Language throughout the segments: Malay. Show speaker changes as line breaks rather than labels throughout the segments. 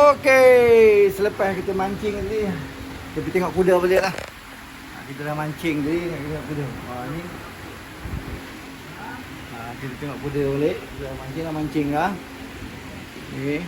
Okey, selepas kita mancing tadi, kita pergi tengok kuda balik lah. Kita dah mancing tadi, nak tengok kuda. Ni. Kita tengok kuda balik. Kita dah mancing lah. Okey.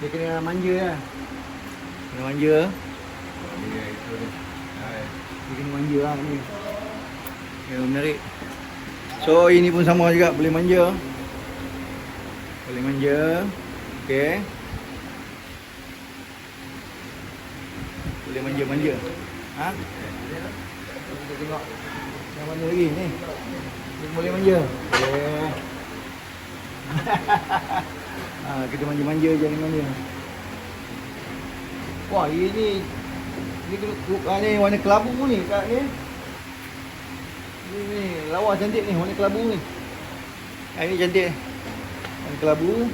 Dia kena manja lah. Kena manja. Dia kena manja lah ni. Ya, menarik. So, ini pun sama juga, boleh manja. Boleh manja. Okey. Boleh manja-manja. Ha? Kita tengok yang mana lagi ni. Dia boleh manja. Okey. Kita manja-manja je ni manja. Wah, ini ni warna kelabu ni kat ni. Ni lawa cantik ni, warna kelabu ni. Ini cantik ni. Warna kelabu.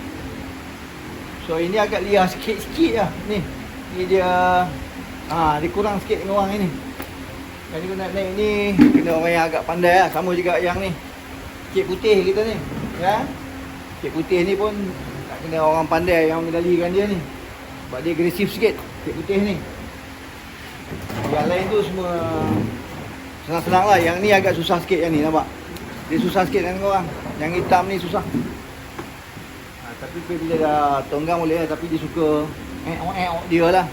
So ini agak liar sikit-sikit lah ni. Ni dia dia kurang sikit dengan orang ni. Yang ni nak naik ni kena orang yang agak pandai lah. Sama juga yang ni. Cik putih kita ni. Ya. Cik putih ni pun nak kena orang pandai yang mengendalikan dia ni. Sebab dia agresif sikit cik putih ni. Yang lain tu semua senang-senang lah. Yang ni agak susah sikit yang ni, nampak? Dia susah sikit dengan orang. Yang hitam ni susah. Tapi bila dah tonggang boleh lah. Tapi dia suka dia lah.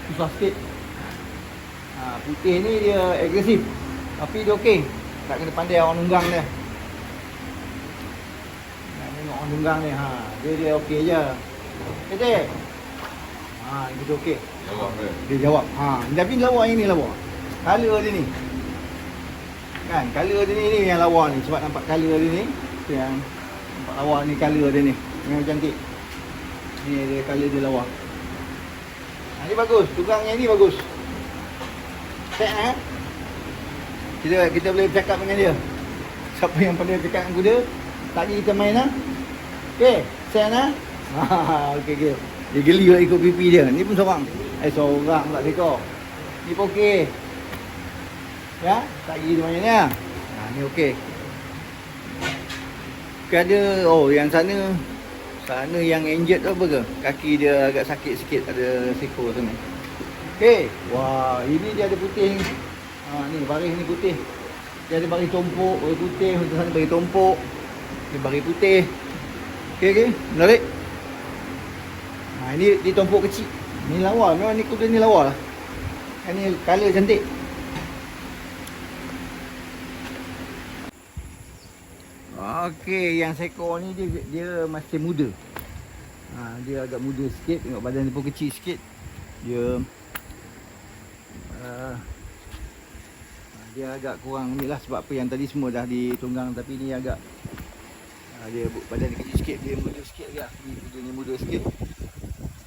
Susah sikit. Putih ni dia agresif. Tapi dia okey. Tak kena pandai orang nunggang dia. Nak tengok orang nunggang ni. Dia okey je. Ketik. Dia okey.
Jawab ke?
Dia jawab. Tapi lawa yang ni lawa. Color dia ni. Kan, color dia ni yang lawa ni. Sebab nampak color dia ni. Yang nampak lawa ni color dia ni. Memang cantik. Ni dia color dia lawa. Ni bagus. Tunggang yang ni bagus. Set kita boleh cakap dengan dia. Siapa yang pandai cakap dengan kuda, tadi kita main lah. Okey, set okey. Dia geli lah ikut pipi dia. Ni pun seorang. Seorang tak dekor. Ni pun okey. Ya, tak gigi main ni lah. Ni okey. Ada, yang sana yang injured tu apa ke? Kaki dia agak sakit sikit, ada seko sana. Okey. Wah, ini dia ada putih ni. Ni baris ni putih. Dia ada baris tumpuk, baris putih, sana baris tumpuk. Dia baris putih. Okey. Menarik. Ini di tumpuk kecil. Ni lawa, memang ni kuda ni lawa lah. Ni color cantik. Okey, yang seekor ni dia masih muda. Dia agak muda sikit, tengok badan dia pun kecil sikit. Dia agak kurang ni lah, sebab apa yang tadi semua dah ditunggang, tapi ni agak dia badan dia kecil sikit, dia muda sikit agak. Dia muda sikit.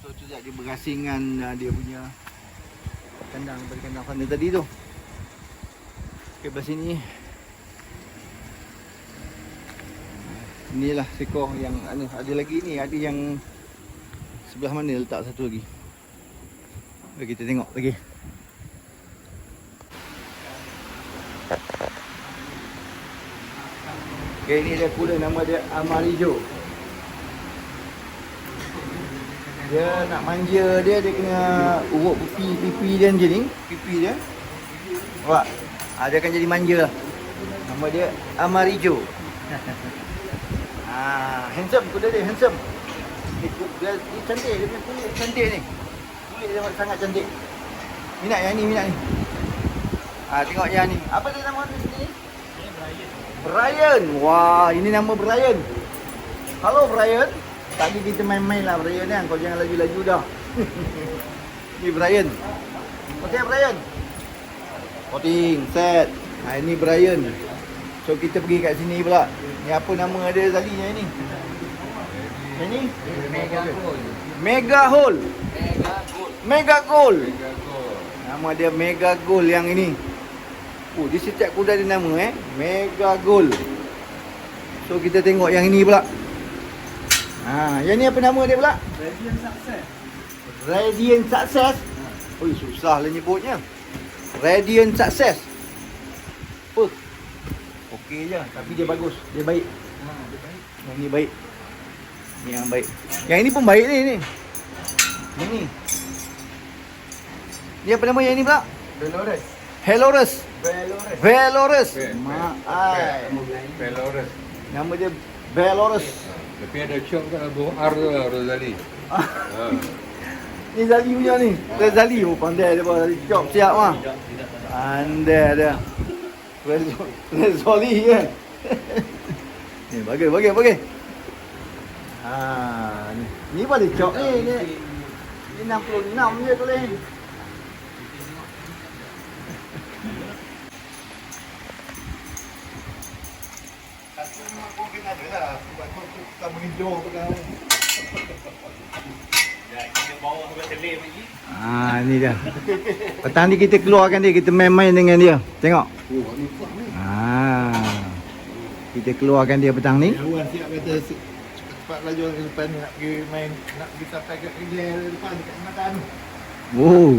So tu dia berasing dengan dia punya kandang daripada kandang sana tadi tu. Okey, belah sini. Inilah seekor yang ada lagi ni, ada yang sebelah mana letak satu lagi. Mari kita tengok lagi. Okey, ni dia kuda, nama dia Amarijo. Dia nak manja dia kena urut pipi dia macam ni, pipi dia. Nampak? Dia akan jadi manja lah. Nama dia Amarijo. Handsome kuda dia, handsome. Dia cantik, dia punya kulit cantik ni. Kulit dia sangat cantik. Minat yang ni, minat ni. Tengok yang ni. Apa dia nama ni sini? Brian. Wah, ini nama Brian. Halo Brian. Tadi kita main-main lah Brian kan. Kau jangan laju-laju dah. Ni Brian. Okey Brian. Potting, set. Ini Brian. So kita pergi kat sini pula. Ni apa nama dia talinya ni? Yang ni? Mega Gold. Mega Gold. Mega Gold. Nama dia Mega Gold yang ini. Dia setiap kuda ada nama Mega Gold. So kita tengok yang ini pula. Yang ni apa nama dia pula?
Radiant Success.
Radiant Success. Susah lah nyebutnya. Radiant Success. Okey je, tapi dia bagus. Dia baik. Yang ni baik. Ni yang baik. Yang ini pun baik ni. Ini. Dia apa nama yang ini pula?
Velores.
Helorus. Velorus.
Velores.
Nama dia Velorus.
Tapi ada shop kat Abu R tu lah, Rosali.
Ni Zali punya ni. Zali pandai dia buat shop siap mah. Pandai dia. Zali kan. Ni bagi. Ni boleh shop ni. Ni 66 je tulis. Ni dia. Petang ni kita keluarkan dia, kita main-main dengan dia. Tengok. Kita keluarkan dia petang ni.
Wan siap kata cepat laju ke depan ni nak pergi main, nak pergi sampai kat kerja depan dekat makan.
Oh.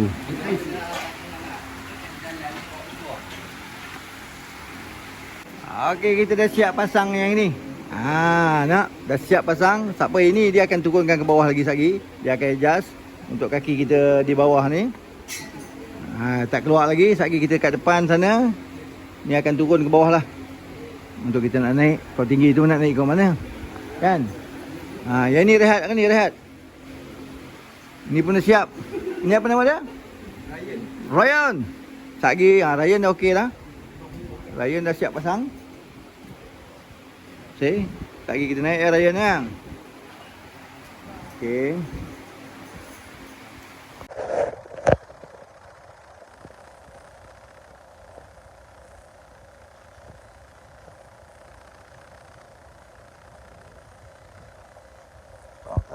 Okey, kita dah siap pasang yang ni. Nak dah siap pasang. Siapa ini dia akan turunkan ke bawah lagi sekali. Dia akan adjust untuk kaki kita di bawah ni. Tak keluar lagi. Sekali kita kat depan sana. Ni akan turun ke bawah lah. Untuk kita nak naik. Kalau tinggi tu nak naik ke mana? Kan? Yang ni rehat kan, ni rehat. Ni pun dah siap. Ni apa nama dia? Ryan. Sekali Ryan dah okey lah. Ryan dah siap pasang. See? Lagi kita naik Ryan kan. Okey.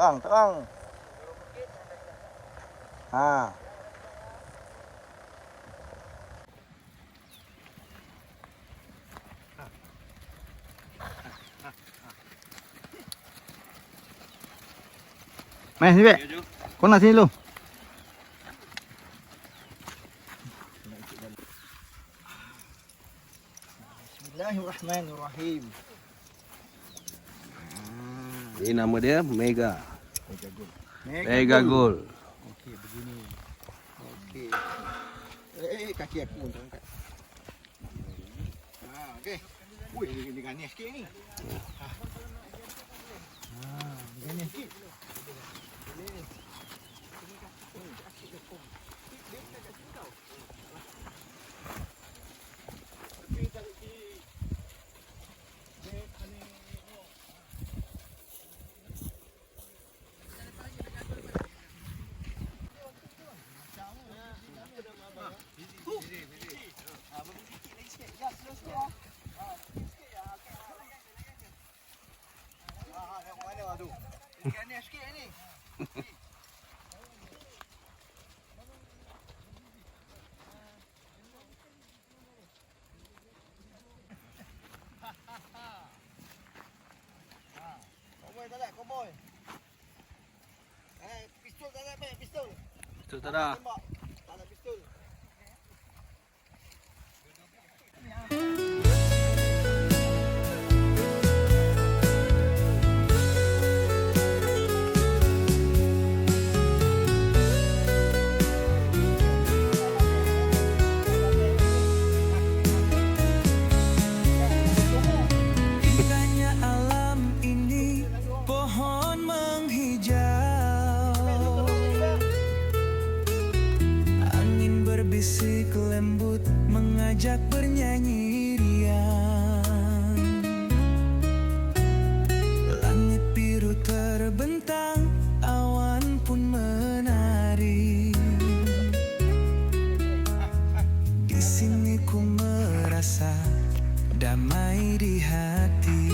Terang. Mai sini, Bek. Kau nak sini dulu. Bismillahirrahmanirrahim.
Ini nama dia Mega
Gold.
Mega Gold.
Okey, begini. Okey. Kaki aku untuk angkat. Okey. Ui, dia ganis sikit ni. Dia ganis sikit. Ganis sikit ni. Cowboy tak ada, cowboy. Pistol tak ada, pistol.
Pistol tak ada.
Tak ada pistol.
Berbisik lembut mengajak bernyanyi riang. Langit biru terbentang, awan pun menari. Di sini ku merasa damai di hati.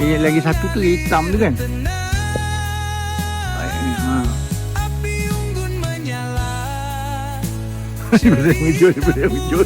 Ini lagi satu tu hitam tu kan. Api unggun menyala. Dia wujud.